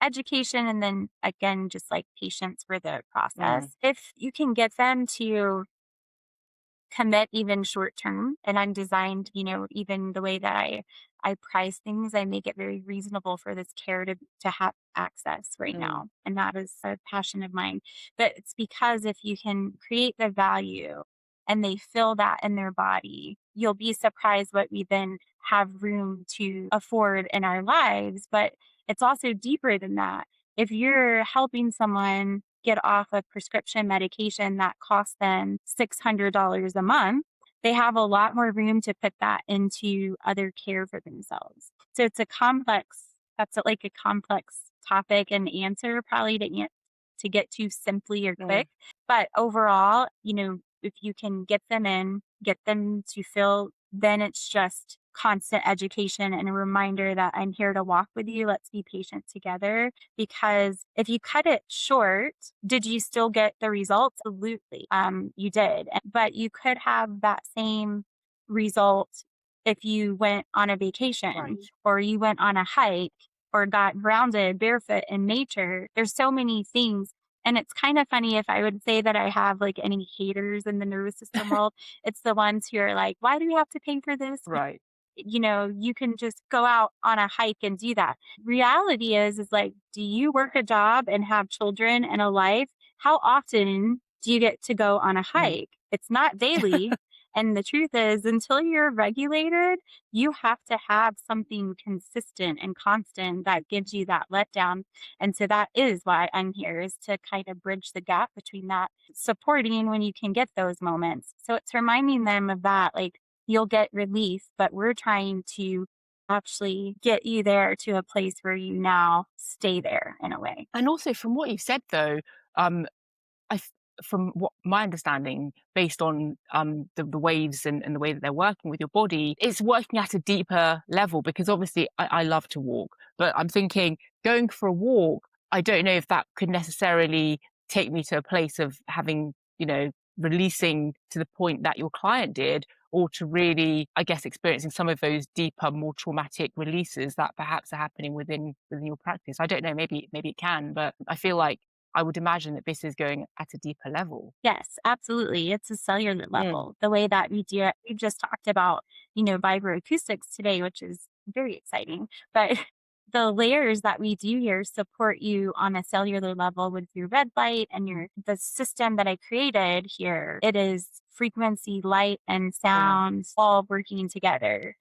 [SPEAKER 1] education and then again, just like patience for the
[SPEAKER 2] Mm,
[SPEAKER 1] process. If you can get them to commit even short term, and I'm designed, even the way that I price things, I make it very reasonable for this care to have access right
[SPEAKER 2] mm,
[SPEAKER 1] now, and that is a passion of mine. But it's because if you can create the value and they feel that in their body, you'll be surprised what we then have room to afford in our lives. But it's also deeper than that. If you're helping someone get off a prescription medication that costs them $600 a month, they have a lot more room to put that into other care for themselves. So it's like a complex topic and answer probably to get too simply or
[SPEAKER 2] mm.
[SPEAKER 1] quick. But overall, if you can get them in, get them to feel, then it's just constant education and a reminder that I'm here to walk with you. Let's be patient together. Because if you cut it short, did you still get the results? Absolutely. You did. But you could have that same result if you went on a vacation
[SPEAKER 2] Right.
[SPEAKER 1] or you went on a hike or got grounded barefoot in nature. There's so many things. And it's kind of funny if I would say that I have like any haters in the nervous system world. It's the ones who are like, why do we have to pay for this?
[SPEAKER 2] Right.
[SPEAKER 1] You can just go out on a hike and do that. Reality is like, do you work a job and have children and a life? How often do you get to go on a
[SPEAKER 2] Mm.
[SPEAKER 1] hike? It's not daily. And the truth is, until you're regulated, you have to have something consistent and constant that gives you that letdown. And so that is why I'm here, is to kind of bridge the gap between that supporting when you can get those moments. So it's reminding them of that, like, you'll get relief, but we're trying to actually get you there to a place where you now stay there in a way.
[SPEAKER 2] And also from what you've said though, um, from what my understanding, based on the waves and the way that they're working with your body, it's working at a deeper level because obviously I love to walk, but I'm thinking going for a walk, I don't know if that could necessarily take me to a place of having, releasing to the point that your client did, or to really, I guess, experiencing some of those deeper, more traumatic releases that perhaps are happening within your practice. I don't know, maybe it can, but I feel like I would imagine that this is going at a deeper level.
[SPEAKER 1] Yes, absolutely. It's a cellular
[SPEAKER 2] Mm,
[SPEAKER 1] level. The way that we do it, we just talked about, vibroacoustics today, which is very exciting. But the layers that we do here support you on a cellular level with your red light and the system that I created here. It is frequency, light, and
[SPEAKER 2] yeah.
[SPEAKER 1] sound all working together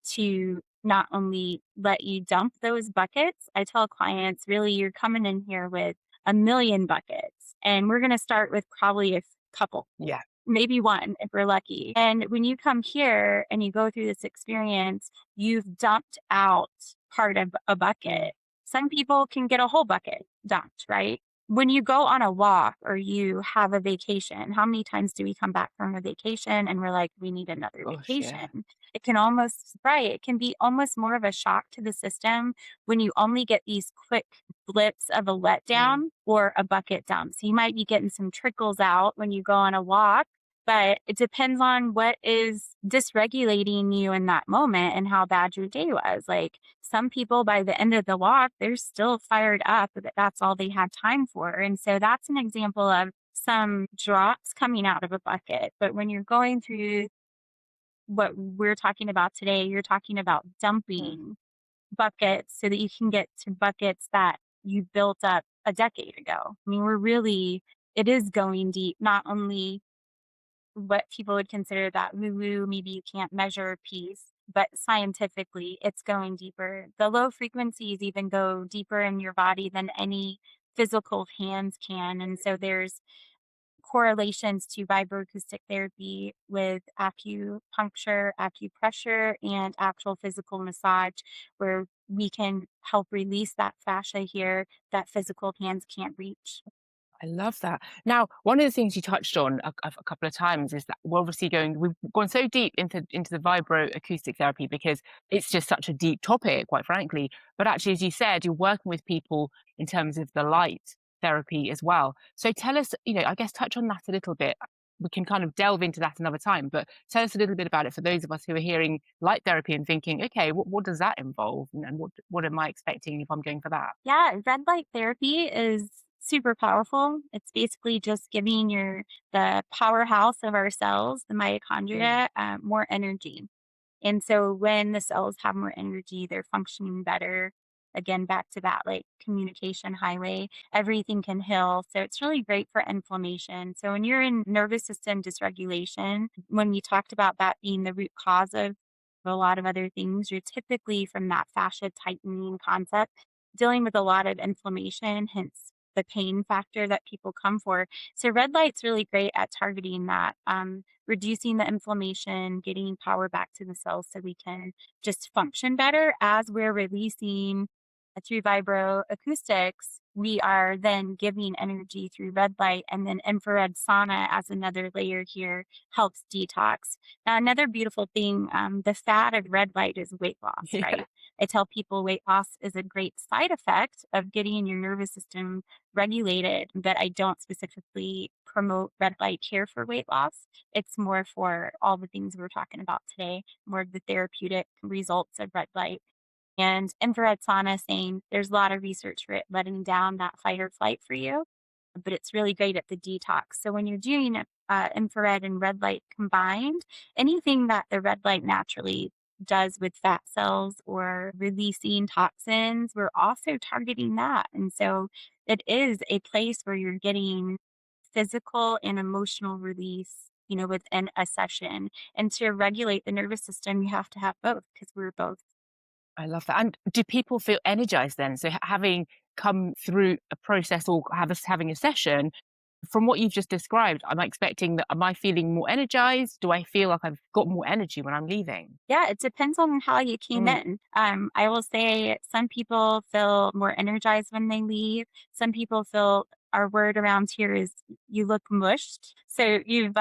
[SPEAKER 1] to not only let you dump those buckets. I tell clients, really, you're coming in here with a million buckets. And we're going to start with probably a couple,
[SPEAKER 2] Yeah.
[SPEAKER 1] maybe one if we're lucky. And when you come here and you go through this experience, you've dumped out part of a bucket. Some people can get a whole bucket dumped, right? When you go on a walk or you have a vacation, how many times do we come back from a vacation and we're like, we need another
[SPEAKER 2] Gosh, yeah.
[SPEAKER 1] vacation? It can almost, right, it can be almost more of a shock to the system when you only get these quick blips of a
[SPEAKER 2] Mm.
[SPEAKER 1] letdown or a bucket dump. So you might be getting some trickles out when you go on a walk, but it depends on what is dysregulating you in that moment and how bad your day was. Like some people by the end of the walk, they're still fired up, but that's all they had time for. And so that's an example of some drops coming out of a bucket. But when you're going through what we're talking about today, you're talking about
[SPEAKER 2] Mm.
[SPEAKER 1] dumping buckets so that you can get to buckets that you built up a decade ago. I mean, it is going deep, not only what people would consider that woo woo, maybe you can't measure piece, but scientifically, it's going deeper. The low frequencies even go deeper in your body than any physical hands can. And so there's correlations to vibroacoustic therapy with acupuncture, acupressure, and actual physical massage, where we can help release that fascia here that physical hands can't reach.
[SPEAKER 2] I love that. Now, one of the things you touched on a couple of times is that we've gone so deep into the vibroacoustic therapy because it's just such a deep topic, quite frankly. But actually, as you said, you're working with people in terms of the light therapy as well. So tell us, I guess touch on that a little bit. We can kind of delve into that another time, but tell us a little bit about it for those of us who are hearing light therapy and thinking, okay, what does that involve? And what am I expecting if I'm going for that?
[SPEAKER 1] Yeah, red light therapy is super powerful. It's basically just giving the powerhouse of our cells, the
[SPEAKER 2] Mm.
[SPEAKER 1] mitochondria, more energy. And so when the cells have more energy, they're functioning better. Again, back to that like communication highway, everything can heal. So it's really great for inflammation. So when you're in nervous system dysregulation, when we talked about that being the root cause of a lot of other things, you're typically from that fascia tightening concept, dealing with a lot of inflammation, hence the pain factor that people come for. So red light's really great at targeting that. Reducing the inflammation, getting power back to the cells so we can just function better as we're releasing through vibroacoustics. We are then giving energy through red light, and then infrared sauna as another layer here helps detox. Now, another beautiful thing, the fat of red light is weight loss,
[SPEAKER 2] Yeah.
[SPEAKER 1] right? I tell people weight loss is a great side effect of getting your nervous system regulated, but I don't specifically promote red light here for weight loss. It's more for all the things we're talking about today, more of the therapeutic results of red light. And infrared sauna saying there's a lot of research for it letting down that fight or flight for you, but it's really great at the detox. So when you're doing infrared and red light combined, anything that the red light naturally does with fat cells or releasing toxins, we're also targeting that. And so it is a place where you're getting physical and emotional release, within a session. And to regulate the nervous system, you have to have both because we're both.
[SPEAKER 2] I love that. And do people feel energized then? So having come through a process or having a session, from what you've just described, am I expecting that am I feeling more energized? Do I feel like I've got more energy when I'm leaving?
[SPEAKER 1] Yeah, it depends on how you came
[SPEAKER 2] Mm,
[SPEAKER 1] in. I will say some people feel more energized when they leave. Some people feel our word around here is you look mushed. So you've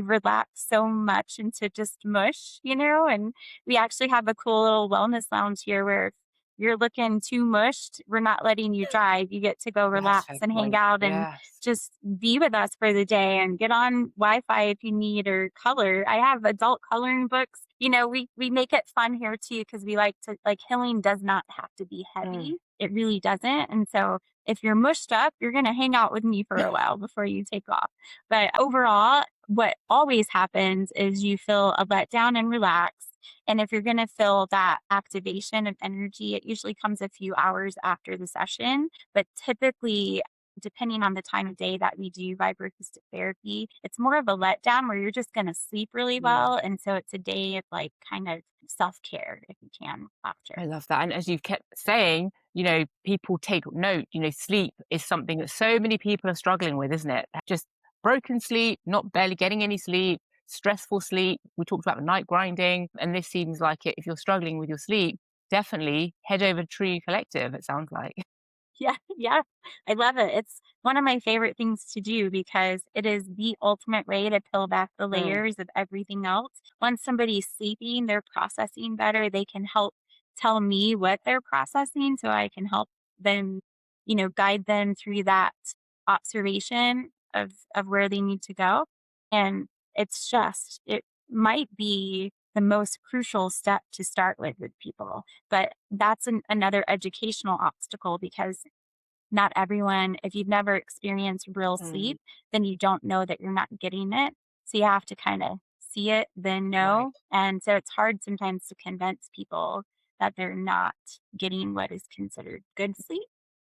[SPEAKER 1] relaxed so much into just mush, and we actually have a cool little wellness lounge here where if you're looking too mushed, we're not letting you drive. You get to go
[SPEAKER 2] That's
[SPEAKER 1] relax
[SPEAKER 2] fair
[SPEAKER 1] and hang
[SPEAKER 2] point.
[SPEAKER 1] out and
[SPEAKER 2] Yes.
[SPEAKER 1] just be with us for the day and get on Wi-Fi if you need or color. I have adult coloring books. We make it fun here too because we like to like healing does not have to be
[SPEAKER 2] Mm.
[SPEAKER 1] heavy. It really doesn't. And so if you're mushed up, you're gonna hang out with me for a while before you take off. But overall, what always happens is you feel a letdown and relax. And if you're going to feel that activation of energy, it usually comes a few hours after the session. But typically, depending on the time of day that we do vibroacoustic therapy, it's more of a letdown where you're just going to sleep really
[SPEAKER 2] Mm.
[SPEAKER 1] well. And so it's a day of like kind of self care if you can
[SPEAKER 2] I
[SPEAKER 1] after.
[SPEAKER 2] love that. And as you've kept saying, people take note, sleep is something that so many people are struggling with, isn't it? Just broken sleep, not barely getting any sleep, stressful sleep. We talked about the night grinding, and this seems like it. If you're struggling with your sleep, definitely head over to Tree Collective, it sounds like.
[SPEAKER 1] Yeah, yeah. I love it. It's one of my favorite things to do because it is the ultimate way to peel back the
[SPEAKER 2] Mm.
[SPEAKER 1] layers of everything else. Once somebody's sleeping, they're processing better. They can help tell me what they're processing so I can help them, guide them through that observation of where they need to go. And it might be the most crucial step to start with people, but that's another educational obstacle because not everyone, if you've never experienced real
[SPEAKER 2] Mm.
[SPEAKER 1] sleep, then you don't know that you're not getting it. So you have to kind of see it, then
[SPEAKER 2] Right.
[SPEAKER 1] know. And so it's hard sometimes to convince people that they're not getting what is considered good sleep.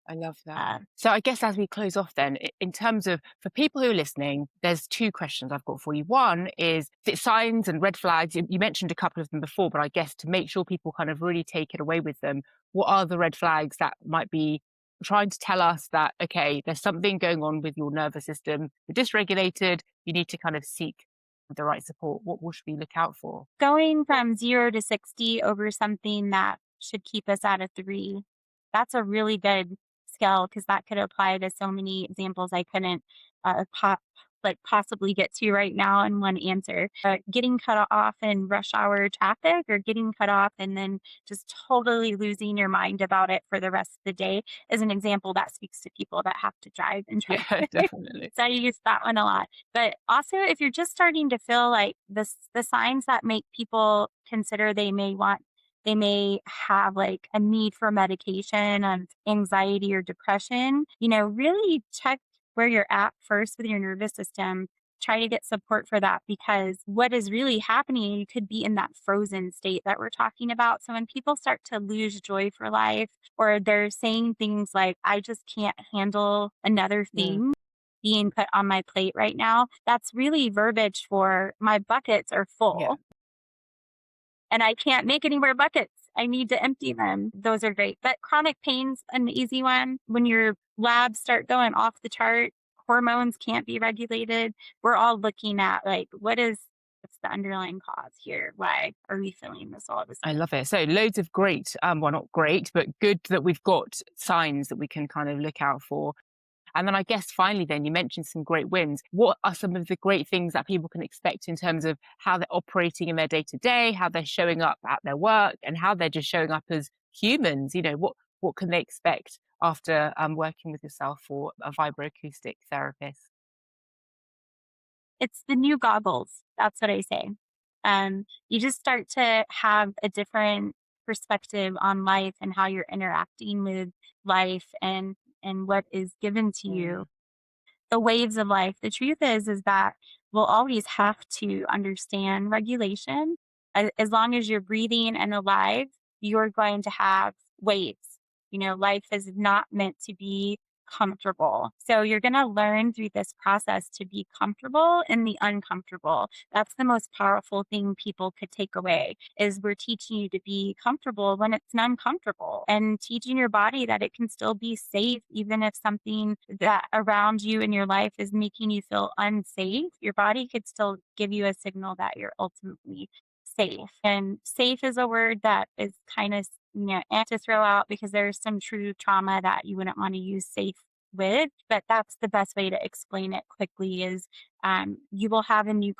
[SPEAKER 2] I love that.
[SPEAKER 1] Uh,
[SPEAKER 2] So I guess as we close off then, in terms of for people who are listening, there's two questions I've got for you. One is the signs and red flags. You mentioned a couple of them before, but I guess to make sure people kind of really take it away with them, what are the red flags that might be trying to tell us that, okay, there's something going on with your nervous system, you're dysregulated, you need to kind of seek the right support. What should we look out for?
[SPEAKER 1] Going from 0 to 60 over something that should keep us at a 3, that's a really good scale because that could apply to so many examples I couldn't, possibly get to right now in one answer. Getting cut off in rush hour traffic or getting cut off and then just totally losing your mind about it for the rest of the day is an example that speaks to people that have to drive and drive.
[SPEAKER 2] Yeah, definitely.
[SPEAKER 1] So I use that one a lot. But also, if you're just starting to feel like the signs that make people consider they may have like a need for medication and anxiety or depression, really check where you're at first with your nervous system. Try to get support for that because what is really happening, you could be in that frozen state that we're talking about. So when people start to lose joy for life, or they're saying things like, I just can't handle another
[SPEAKER 2] Mm.
[SPEAKER 1] thing being put on my plate right now, that's really verbiage for my buckets are
[SPEAKER 2] Yeah.
[SPEAKER 1] full and I can't make any more buckets. I need to empty them. Those are great. But chronic pain's an easy one. When your labs start going off the chart, hormones can't be regulated. We're all looking at like, what's the underlying cause here? Why are we feeling this all of a
[SPEAKER 2] I
[SPEAKER 1] sudden?
[SPEAKER 2] love it. So loads of great, well, not great, but good that we've got signs that we can kind of look out for. And then I guess finally, then you mentioned some great wins. What are some of the great things that people can expect in terms of how they're operating in their day to day, how they're showing up at their work, and how they're just showing up as humans? What can they expect after working with yourself or a vibroacoustic therapist?
[SPEAKER 1] It's the new goggles. That's what I say. You just start to have a different perspective on life and how you're interacting with life and what is given to you,
[SPEAKER 2] Mm.
[SPEAKER 1] the waves of life. The truth is that we'll always have to understand regulation. As long as you're breathing and alive, you're going to have waves. Life is not meant to be comfortable. So you're going to learn through this process to be comfortable in the uncomfortable. That's the most powerful thing people could take away is we're teaching you to be comfortable when it's uncomfortable and teaching your body that it can still be safe even if something that around you in your life is making you feel unsafe. Your body could still give you a signal that you're ultimately safe. And safe is a word that is kind of to throw out because there's some true trauma that you wouldn't want to use safe with, but that's the best way to explain it quickly is you will have a new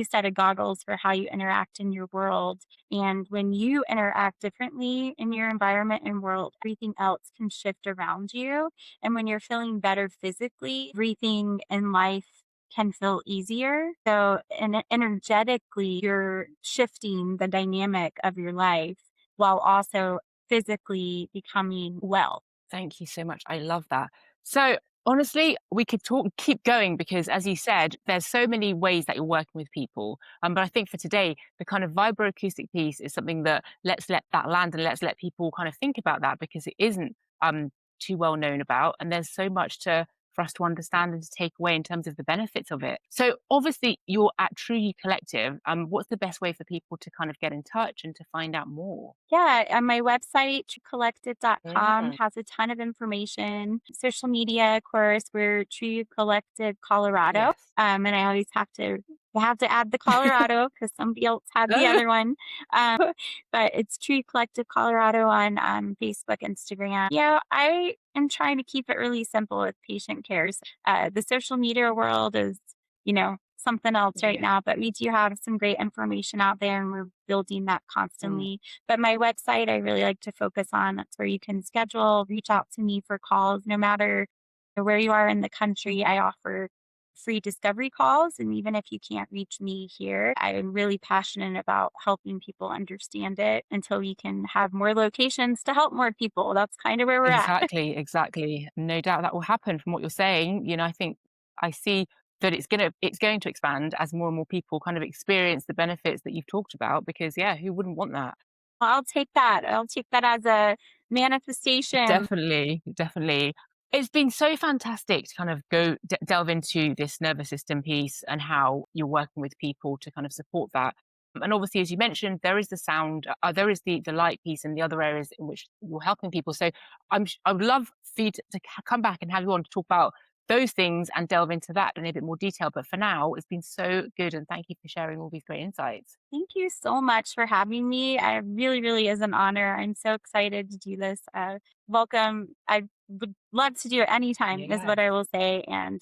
[SPEAKER 1] set of goggles for how you interact in your world. And when you interact differently in your environment and world, everything else can shift around you. And when you're feeling better physically, everything in life can feel easier. So, and energetically, you're shifting the dynamic of your life while also physically becoming well.
[SPEAKER 2] Thank you so much. I love that. So honestly, we could talk, keep going because, as you said, there's so many ways that you're working with people. But I think for today, the kind of vibroacoustic piece is something that let's let that land and let's let people kind of think about that because it isn't too well known about, and there's so much to for us to understand and to take away in terms of the benefits of it. So obviously, you're at Truly Collective. What's the best way for people to kind of get in touch and to find out more?
[SPEAKER 1] Yeah, and my website, truecollective.com,
[SPEAKER 2] Yeah.
[SPEAKER 1] has a ton of information. Social media, of course, we're True Collective Colorado.
[SPEAKER 2] Yes.
[SPEAKER 1] And I always have to add the Colorado because somebody else had the other one. But it's True Collective Colorado on Facebook, Instagram. Yeah, I am trying to keep it really simple with patient cares. The social media world is, something else right
[SPEAKER 2] Yeah.
[SPEAKER 1] now, but we do have some great information out there and we're building that
[SPEAKER 2] Mm.
[SPEAKER 1] constantly. But my website, I really like to focus on. That's where you can schedule, reach out to me for calls, no matter where you are in the country. I offer free discovery calls. And even if you can't reach me here, I'm really passionate about helping people understand it until we can have more locations to help more people. That's kind of where we're at.
[SPEAKER 2] Exactly, exactly. No doubt that will happen from what you're saying. I think I see that it's going to expand as more and more people kind of experience the benefits that you've talked about because yeah, who wouldn't want that?
[SPEAKER 1] I'll take that. I'll take that as a manifestation.
[SPEAKER 2] Definitely, definitely. It's been so fantastic to kind of delve into this nervous system piece and how you're working with people to kind of support that. And obviously, as you mentioned, there is the sound, there is the light piece, and the other areas in which you're helping people. So I would love for you to come back and have you on to talk about those things and delve into that in a bit more detail. But for now, it's been so good, and thank you for sharing all these great insights.
[SPEAKER 1] Thank you so much for having me. I really, really is an honor. I'm so excited to do this. Welcome. I would love to do it anytime, is
[SPEAKER 2] Yeah.
[SPEAKER 1] what I will say. And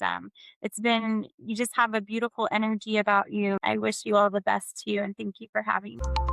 [SPEAKER 1] you just have a beautiful energy about you. I wish you all the best too. And thank you for having me.